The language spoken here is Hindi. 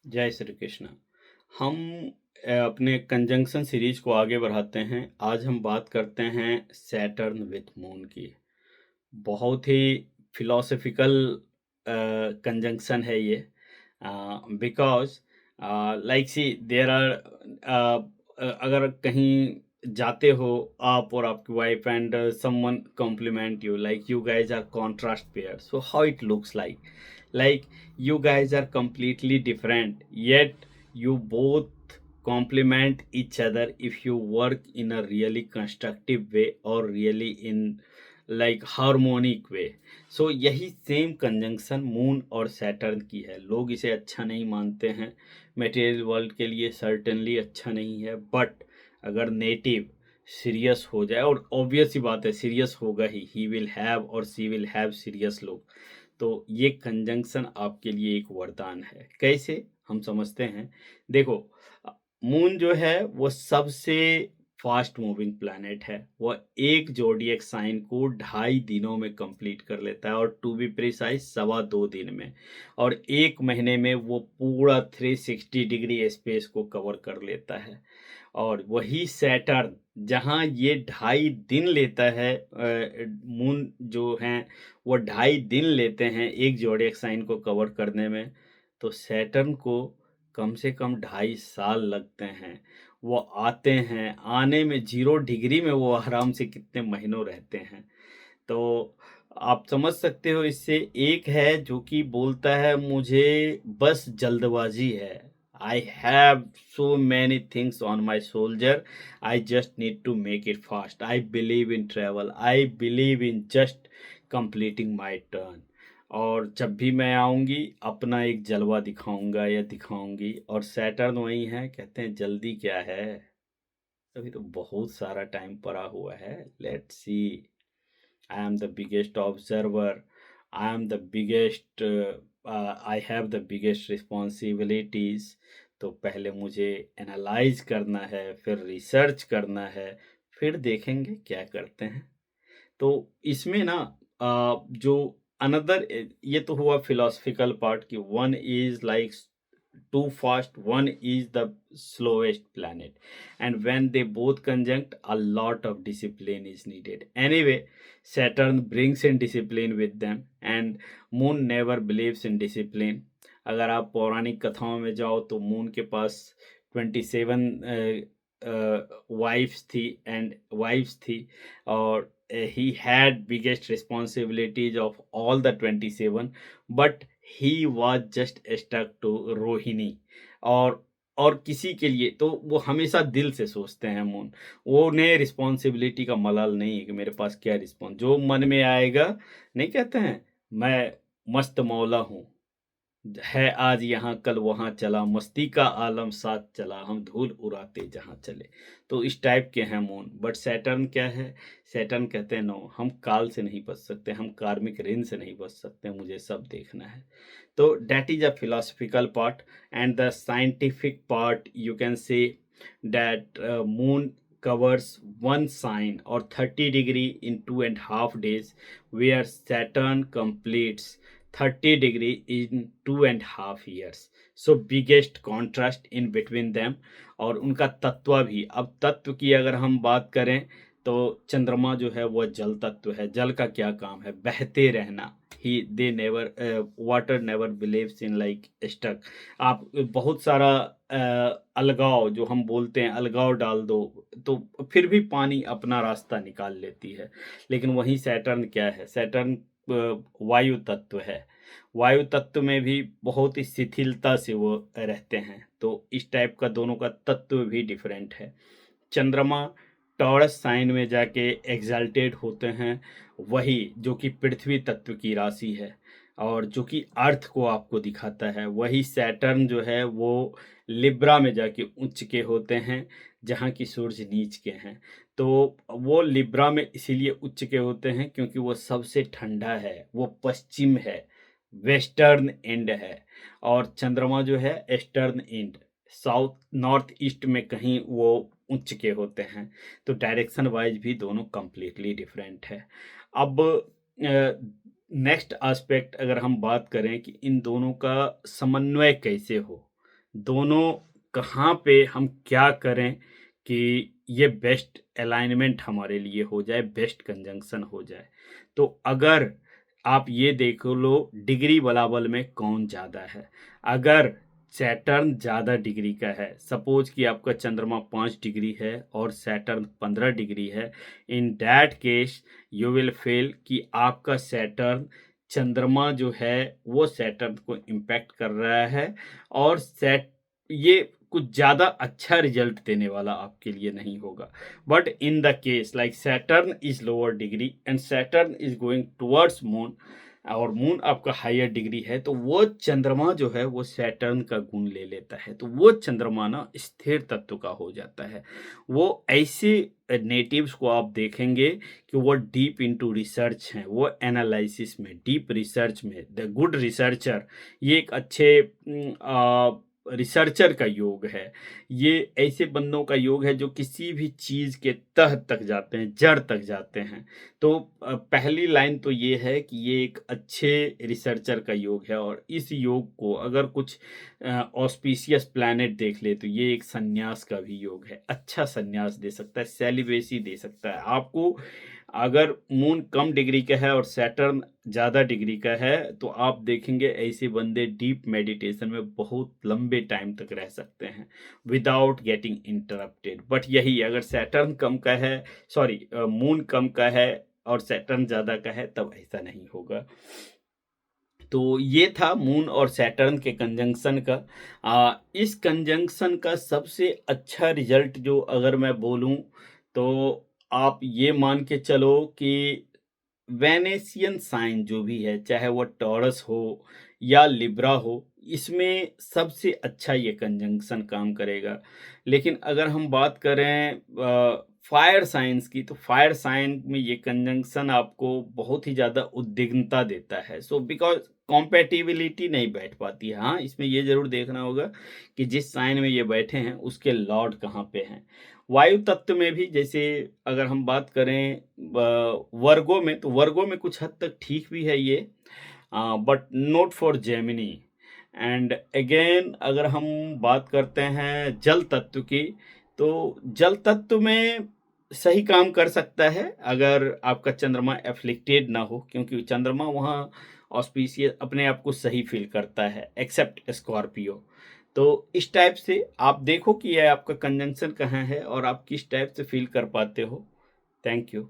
जय श्री कृष्ण। हम अपने कंजंक्शन सीरीज को आगे बढ़ाते हैं। आज हम बात करते हैं सैटर्न विथ मून की। बहुत ही फिलोसफिकल कंजंक्शन है ये, because like see there are, अगर कहीं जाते हो आप और आपकी wife and someone compliment you, like you guys are contrast pair, so how it looks like you guys are completely different, yet you both complement each other if you work in a really constructive way or really in like harmonic way. so यही सेम कंजंक्शन मून और सैटर्न की है। लोग इसे अच्छा नहीं मानते हैं, मटेरियल वर्ल्ड के लिए सर्टेनली अच्छा नहीं है, बट अगर नेटिव सीरियस हो जाए, और ऑब्वियस ही बात है सीरियस होगा ही विल हैव और सी विल हैव सीरियस लोग, तो ये कंजंक्शन आपके लिए एक वरदान है। कैसे हम समझते हैं, देखो, मून जो है वो सबसे फास्ट मूविंग प्लैनेट है। वह एक जोडिएक साइन को 2.5 दिनों में कंप्लीट कर लेता है, और टू बी प्रिसाइज 2.25 दिन में, और 1 महीने में वो पूरा 360 डिग्री स्पेस को कवर कर लेता है। और वही सैटर्न, जहाँ ये 2.5 दिन लेता है, मून जो हैं वो 2.5 दिन लेते हैं एक जोडिएक साइन को कवर करने में, तो सैटर्न को कम से कम 2.5 साल लगते हैं। वो आते हैं, आने में 0 डिग्री में वो आराम से कितने महीनों रहते हैं। तो आप समझ सकते हो इससे। एक है जो कि बोलता है मुझे बस जल्दबाजी है, I have so many things on my shoulder, I just need to make it fast, I believe in travel, I believe in just completing my turn, और जब भी मैं आऊँगी अपना एक जलवा दिखाऊंगा या दिखाऊंगी। और सैटर्न वही है, कहते हैं जल्दी क्या है, अभी तो बहुत सारा टाइम पड़ा हुआ है, let's see. I am the biggest observer. I am the biggest, I have the biggest responsibilities. तो पहले मुझे एनालाइज करना है, फिर रिसर्च करना है, फिर देखेंगे क्या करते हैं। तो इसमें ना जो अनदर, ये तो हुआ फिलोसफिकल पार्ट की, one is like too fast, one is the slowest planet, and when they both conjunct, a lot of discipline is needed. Anyway, Saturn brings in discipline with them, and moon never believes in discipline. अगर आप पौराणिक कथाओं में जाओ तो मून के पास 27 वाइफ्स थी, और he had biggest responsibilities of all the 27, but he was just stuck to Rohini. और किसी के लिए तो वो हमेशा दिल से सोचते हैं मून। वो उन्हें रिस्पॉन्सिबिलिटी का मलाल नहीं है कि मेरे पास क्या रिस्पॉन्स, जो मन में आएगा, नहीं कहते हैं मैं मस्त मौला हूँ, है आज यहाँ कल वहाँ चला, मस्ती का आलम साथ चला, हम धूल उड़ाते जहाँ चले। तो इस टाइप के हैं मून। बट सैटर्न क्या है, सैटर्न कहते हैं नो, हम काल से नहीं बच सकते, हम कार्मिक ऋण से नहीं बच सकते, मुझे सब देखना है। तो that is a philosophical part, and the scientific part you can say that moon covers one sign or 30 degree in 2.5 days, where Saturn completes 30 degree in 2.5 years. So biggest contrast in between them. और उनका तत्व भी, अब तत्व की अगर हम बात करें तो चंद्रमा जो है वह जल तत्व है। जल का क्या काम है, बहते रहना। He they never, water never believes in like stuck. आप बहुत सारा अलगाव, जो हम बोलते हैं अलगाव डाल दो तो फिर भी पानी अपना रास्ता निकाल लेती है। लेकिन वही सैटर्न क्या है, सैटर्न वायु तत्व है। वायु तत्व में भी बहुत ही शिथिलता से वो रहते हैं। तो इस टाइप का दोनों का तत्व भी डिफरेंट है। चंद्रमा टॉरस साइन में जाके एग्जाल्टेड होते हैं, वही जो कि पृथ्वी तत्व की राशि है और जो कि अर्थ को आपको दिखाता है। वही सैटर्न जो है वो लिब्रा में जाके उच्च के होते हैं, जहाँ की सूरज नीच के हैं। तो वो लिब्रा में इसीलिए उच्च के होते हैं क्योंकि वो सबसे ठंडा है, वो पश्चिम है, वेस्टर्न एंड है। और चंद्रमा जो है eastern and, south north east में कहीं वो उच्च के होते हैं। तो डायरेक्शन वाइज भी दोनों कंप्लीटली डिफरेंट है। अब नेक्स्ट एस्पेक्ट अगर हम बात करें कि इन दोनों का समन्वय कैसे हो, दोनों कहाँ पे हम क्या करें कि ये बेस्ट अलाइनमेंट हमारे लिए हो जाए, बेस्ट कंजंक्शन हो जाए। तो अगर आप ये देख लो डिग्री बलाबल में कौन ज़्यादा है। अगर सैटर्न ज़्यादा डिग्री का है, सपोज कि आपका चंद्रमा 5 डिग्री है और सैटर्न 15 डिग्री है, in that case you will feel कि आपका सैटर्न चंद्रमा जो है वो सैटर्न को इम्पैक्ट कर रहा है और सैट ये कुछ ज़्यादा अच्छा रिजल्ट देने वाला आपके लिए नहीं होगा। But in the case like Saturn is lower degree and Saturn is going towards moon और मून आपका हायर डिग्री है, तो वो चंद्रमा जो है वो सैटर्न का गुण ले लेता है, तो वो चंद्रमा ना स्थिर तत्व का हो जाता है। वो ऐसे नेटिव्स को आप देखेंगे कि वो डीप इनटू रिसर्च हैं, वो एनालिसिस में, डीप रिसर्च में, द गुड रिसर्चर, ये एक अच्छे रिसर्चर का योग है। ये ऐसे बंदों का योग है जो किसी भी चीज़ के तह तक जाते हैं, जड़ तक जाते हैं। तो पहली लाइन तो ये है कि ये एक अच्छे रिसर्चर का योग है और इस योग को अगर कुछ ऑस्पिशियस प्लैनेट देख ले तो ये एक संन्यास का भी योग है। अच्छा संन्यास दे सकता है, सेलिबेसी दे सकता है आपको। अगर मून कम डिग्री का है और सैटर्न ज़्यादा डिग्री का है तो आप देखेंगे ऐसे बंदे डीप मेडिटेशन में बहुत लंबे टाइम तक रह सकते हैं विदाउट गेटिंग इंटरप्टेड। बट यही अगर सैटर्न कम का है, सॉरी मून कम का है और सैटर्न ज़्यादा का है, तब ऐसा नहीं होगा। तो ये था मून और सैटर्न के कंजंक्शन का। इस कंजंक्शन का सबसे अच्छा रिजल्ट जो अगर मैं बोलूं तो आप ये मान के चलो कि वेनेसियन साइन जो भी है, चाहे वो टॉरस हो या लिब्रा हो, इसमें सबसे अच्छा ये कंजंक्शन काम करेगा। लेकिन अगर हम बात करें फायर साइंस की, तो फायर साइन में ये कंजंक्शन आपको बहुत ही ज़्यादा उद्विग्नता देता है। सो बिकॉज़ कॉम्पैटिबिलिटी नहीं बैठ पाती है। हाँ, इसमें ये ज़रूर देखना होगा कि जिस साइन में ये बैठे हैं, उसके लॉर्ड कहाँ पे हैं। वायु तत्व में भी जैसे अगर हम बात करें वर्गों में, तो वर्गों में कुछ हद तक ठीक भी है ये, but not for Gemini. And again अगर हम बात करते हैं जल तत्व की, तो जल तत्व में सही काम कर सकता है अगर आपका चंद्रमा एफ्लिक्टेड ना हो, क्योंकि चंद्रमा वहाँ ऑस्पिशियस अपने आप को सही फील करता है एक्सेप्ट स्कॉर्पियो। तो इस टाइप से आप देखो कि ये आपका कंजंक्शन कहाँ है और आप किस टाइप से फील कर पाते हो। Thank you.